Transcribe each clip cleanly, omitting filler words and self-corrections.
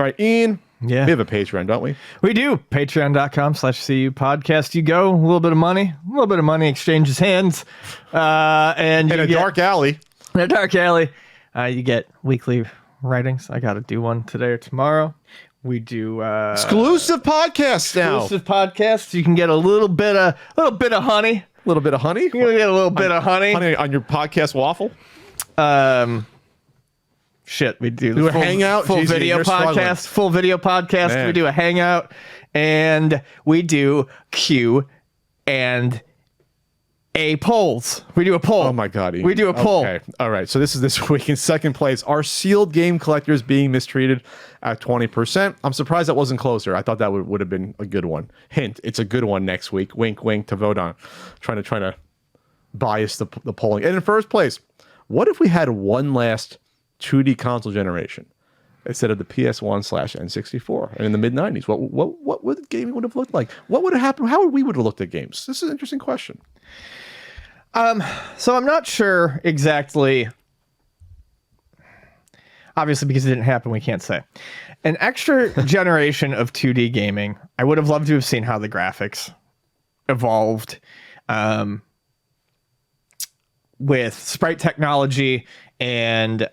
All right, Ian. Yeah. We have a Patreon, don't we? We do. Patreon.com/CU podcast. You go, a little bit of money exchanges hands. And in a dark alley. In a dark alley. You get weekly writings. I got to do one today or tomorrow. We do exclusive podcasts now. Exclusive podcasts. You can get a little bit of honey. A little bit of honey? You can get a little bit of honey. Honey on your podcast waffle? We do a hangout, full video podcast. Man. We do a hangout, and we do Q and A polls. We do a poll. Oh my God, Ian. We do a poll. Okay. All right. So this is this week in second place. Are sealed game collectors being mistreated at 20%? I'm surprised that wasn't closer. I thought that would have been a good one. Hint: it's a good one next week. Wink, wink to vote on. Trying to bias the polling. And in first place, what if we had one last 2D console generation instead of the PS1/N64 and in the mid-90s? What would the game would have looked like? What would have happened? How would we have looked at games? This is an interesting question. So I'm not sure exactly. Obviously, because it didn't happen, we can't say. An extra generation of 2D gaming, I would have loved to have seen how the graphics evolved with sprite technology and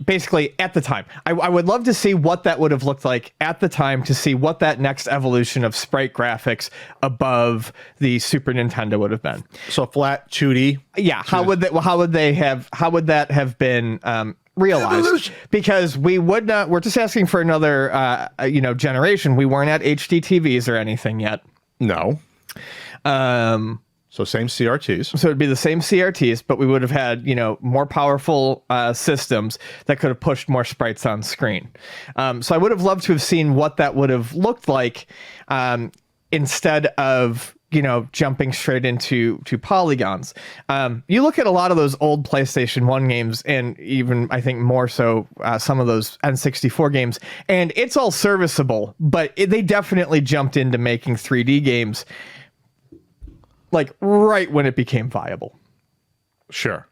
basically at the time. I would love to see what that would have looked like at the time, to see what that next evolution of sprite graphics above the Super Nintendo would have been. So flat 2D? Yeah, how would that have been realized? Because we're just asking for another generation. We weren't at HD TVs or anything yet. No. So same CRTs. So it'd be the same CRTs, but we would have had, more powerful systems that could have pushed more sprites on screen. So I would have loved to have seen what that would have looked like instead of, jumping straight into polygons. You look at a lot of those old PlayStation 1 games, and even I think more so some of those N64 games, and it's all serviceable, but they definitely jumped into making 3D games like right when it became viable. Sure.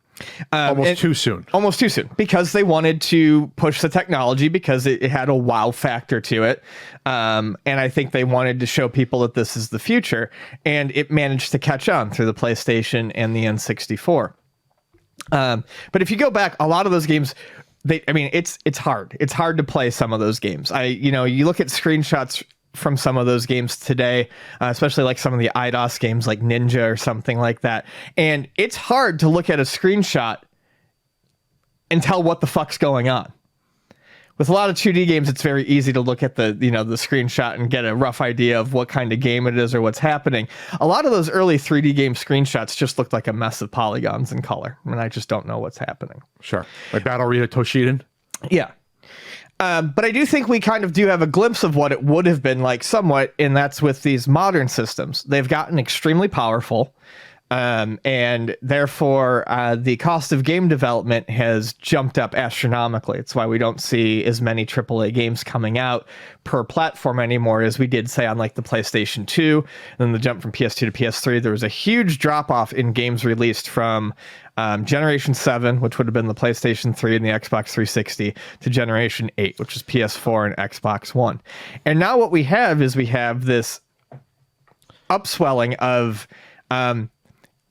Almost too soon. Almost too soon, because they wanted to push the technology, because it had a wow factor to it. And I think they wanted to show people that this is the future, and it managed to catch on through the PlayStation and the N64. But if you go back, a lot of those games, it's hard. It's hard to play some of those games. You look at screenshots from some of those games today, especially like some of the IDOS games like Ninja or something like that. And it's hard to look at a screenshot and tell what the fuck's going on. With a lot of 2D games, it's very easy to look at the screenshot and get a rough idea of what kind of game it is or what's happening. A lot of those early 3D game screenshots just looked like a mess of polygons and color, and I just don't know what's happening. Sure. Like Battle Arena Toshiden? Yeah. But I do think we kind of do have a glimpse of what it would have been like somewhat, and that's with these modern systems. They've gotten extremely powerful, and therefore the cost of game development has jumped up astronomically. It's why we don't see as many AAA games coming out per platform anymore as we did, say, on like the PlayStation 2. And then the jump from PS2 to PS3, there was a huge drop-off in games released from Generation 7, which would have been the PlayStation 3 and the Xbox 360, to Generation 8, which is PS4 and Xbox One. And now what we have is this upswelling of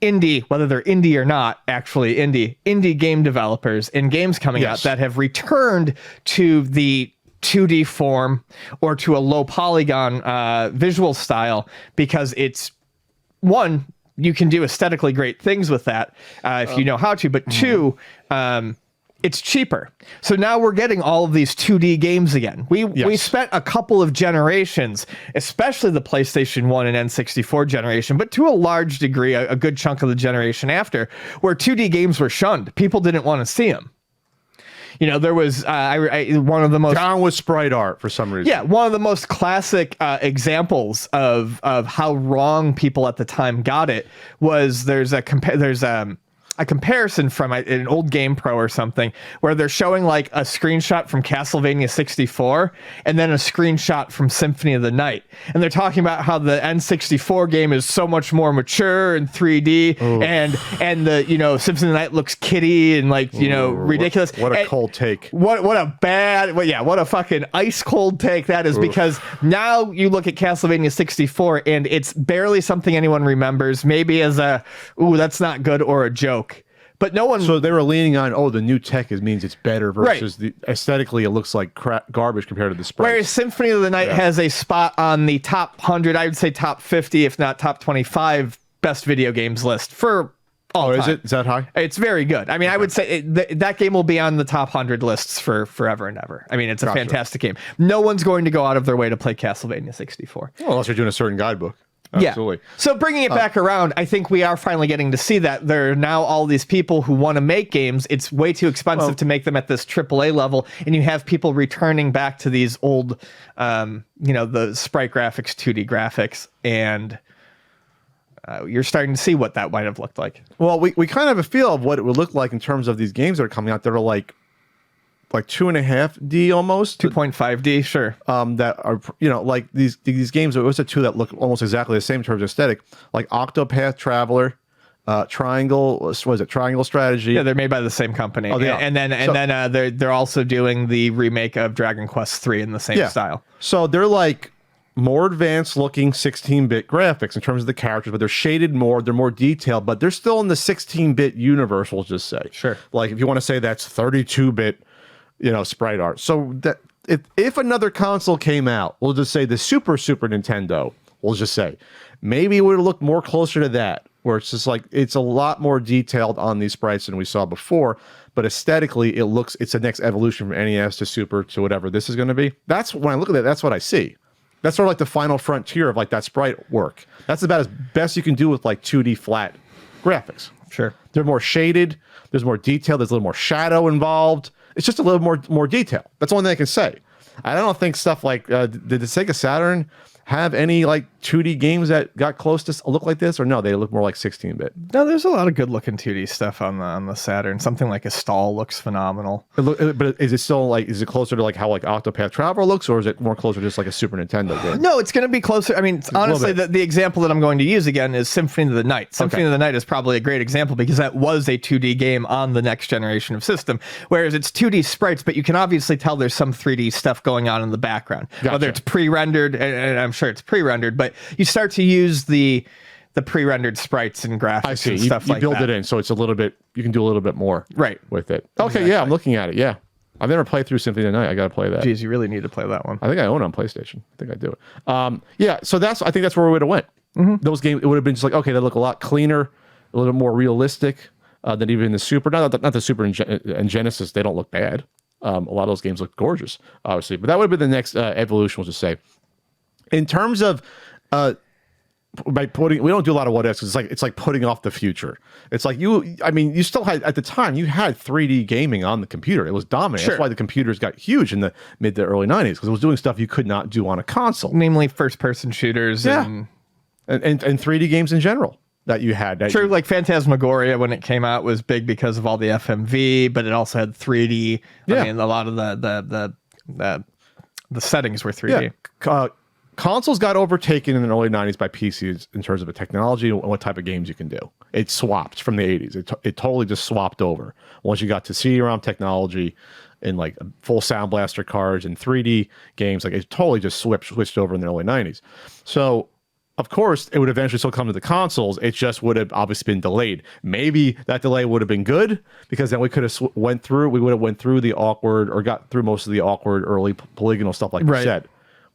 indie, whether they're indie or not, actually indie game developers and games coming out that have returned to the 2D form or to a low polygon visual style, because it's, one, you can do aesthetically great things with that if you know how to, but two, it's cheaper. So now we're getting all of these 2D games again. We spent a couple of generations, especially the PlayStation 1 and N64 generation, but to a large degree, a good chunk of the generation after, where 2D games were shunned. People didn't want to see them. There was one of the most down with sprite art for some reason. Yeah, one of the most classic examples of how wrong people at the time got it was there's a comparison from an old Game Pro or something where they're showing like a screenshot from Castlevania 64 and then a screenshot from Symphony of the Night. And they're talking about how the N64 game is so much more mature and 3D and the, you know, Symphony of the Night looks kiddie and like, you know, ridiculous. What a cold take. What a fucking ice cold take that is, because now you look at Castlevania 64 and it's barely something anyone remembers, maybe as a, ooh, that's not good or a joke. But no one. So they were leaning on, the new tech means it's better versus the aesthetically it looks like garbage compared to the sprites. Whereas Symphony of the Night has a spot on the top 100, I would say top 50, if not top 25 best video games list for all time. Is it? Is that high? It's very good. I mean, I would say that game will be on the top 100 lists for forever and ever. I mean, it's a fantastic game. No one's going to go out of their way to play Castlevania 64. Well, unless you're doing a certain guidebook. Absolutely. Yeah. So bringing it back around, I think we are finally getting to see that there are now all these people who want to make games. It's way too expensive to make them at this AAA level, and you have people returning back to these old, the sprite graphics, 2D graphics, and you're starting to see what that might have looked like. Well, we kind of have a feel of what it would look like in terms of these games that are coming out that are like 2.5D almost, 2.5D, sure. That are, like these games. It was the two that look almost exactly the same in terms of aesthetic, like Octopath Traveler, Triangle Strategy. Yeah, they're made by the same company. Oh, they are. And then they're also doing the remake of Dragon Quest 3 in the same style. So they're like more advanced looking 16-bit graphics in terms of the characters, but they're shaded more, they're more detailed, but they're still in the 16-bit universe, we'll just say. Sure. Like if you want to say that's 32-bit, sprite art. So that if another console came out, we'll just say the Super Nintendo, we'll just say, maybe it would look more closer to that, where it's just like, it's a lot more detailed on these sprites than we saw before, but aesthetically it's the next evolution from NES to Super to whatever this is going to be. That's when I look at that, that's what I see. That's sort of like the final frontier of like that sprite work. That's about as best you can do with like 2D flat graphics. Sure. They're more shaded, there's more detail, there's a little more shadow involved. It's just a little more detail. That's the only thing I can say. I don't think stuff like did the Sega Saturn have any like 2D games that got close to look like this, or no? They look more like 16-bit. No, there's a lot of good looking 2D stuff on the Saturn. Something like Astral looks phenomenal. But is it still like, is it closer to like how like Octopath Traveler looks, or is it more closer to just like a Super Nintendo game? No, it's going to be closer. I mean, honestly, the example that I'm going to use again is Symphony of the Night. Symphony of the Night is probably a great example because that was a 2D game on the next generation of system, whereas it's 2D sprites, but you can obviously tell there's some 3D stuff going on in the background. Gotcha. Whether it's pre-rendered, and I'm sure it's pre-rendered, but you start to use the pre-rendered sprites and graphics and stuff like that. You build it in, so it's a little bit, you can do a little bit more with it. Okay, exactly. Yeah, I'm looking at it, yeah. I've never played through Symphony of the Night. I got to play that. Geez, you really need to play that one. I think I own it on PlayStation. I think I do it. Yeah, so I think that's where we would have went. Mm-hmm. Those games, it would have been just like, okay, they look a lot cleaner, a little more realistic than even the Super. Not the Super and Genesis, they don't look bad. A lot of those games look gorgeous, obviously. But that would have been the next evolution, we'll just say. In terms of by putting, we don't do a lot of what ifs. It's like putting off the future. It's like you still had, at the time, you had 3D gaming on the computer. It was dominant. Sure. That's why the computers got huge in the mid to early 90s, because it was doing stuff you could not do on a console. Namely first-person shooters and 3D games in general that you had. True, like Phantasmagoria, when it came out, was big because of all the FMV, but it also had 3D. I mean, a lot of the settings were 3D. Yeah. Consoles got overtaken in the early 90s by PCs in terms of the technology and what type of games you can do. It swapped from the 80s. It totally just swapped over. Once you got to CD-ROM technology and like full Sound Blaster cards and 3D games, like it totally just switched over in the early 90s. So, of course, it would eventually still come to the consoles. It just would have obviously been delayed. Maybe that delay would have been good, because then we could have we would have went through the awkward, or got through most of the awkward early polygonal stuff like you said.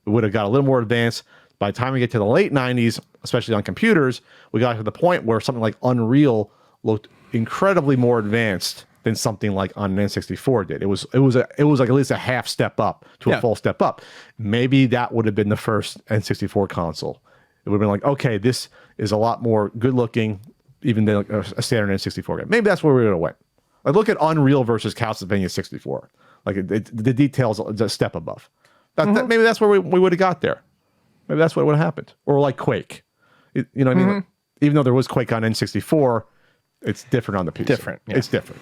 We would have got a little more advanced. By the time we get to the late 90s, especially on computers, we got to the point where something like Unreal looked incredibly more advanced than something like on an N64 did. It was like at least a half step up to a full step up. Maybe that would have been the first N64 console. It would have been like, okay, this is a lot more good looking, even than a standard N64 game. Maybe that's where we would have went. Like, look at Unreal versus Castlevania 64. Like the details are a step above. Maybe that's where we would have got there. Maybe that's what would have happened. Or like Quake. You know what I mean? Like, even though there was Quake on N64, It's different on the PC. Different, yeah. It's different.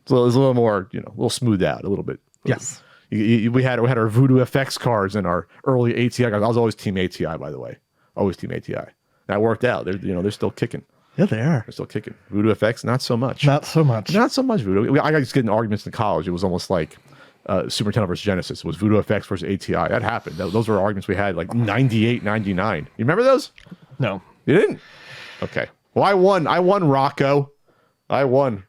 So it's a little more, a little smoothed out a little bit. Yes. We had our Voodoo FX cards and our early ATI cards. I was always Team ATI, by the way. Always Team ATI. That worked out. They're still kicking. Yeah, they are. They're still kicking. Voodoo FX, not so much. Not so much. Not so much Voodoo. I used to get in arguments in college. It was almost like Super Nintendo versus Genesis. It was Voodoo FX versus ATI. That happened. Those were arguments we had like 98, 99. You remember those? No. You didn't? Okay. Well, I won. I won, Rocco. I won.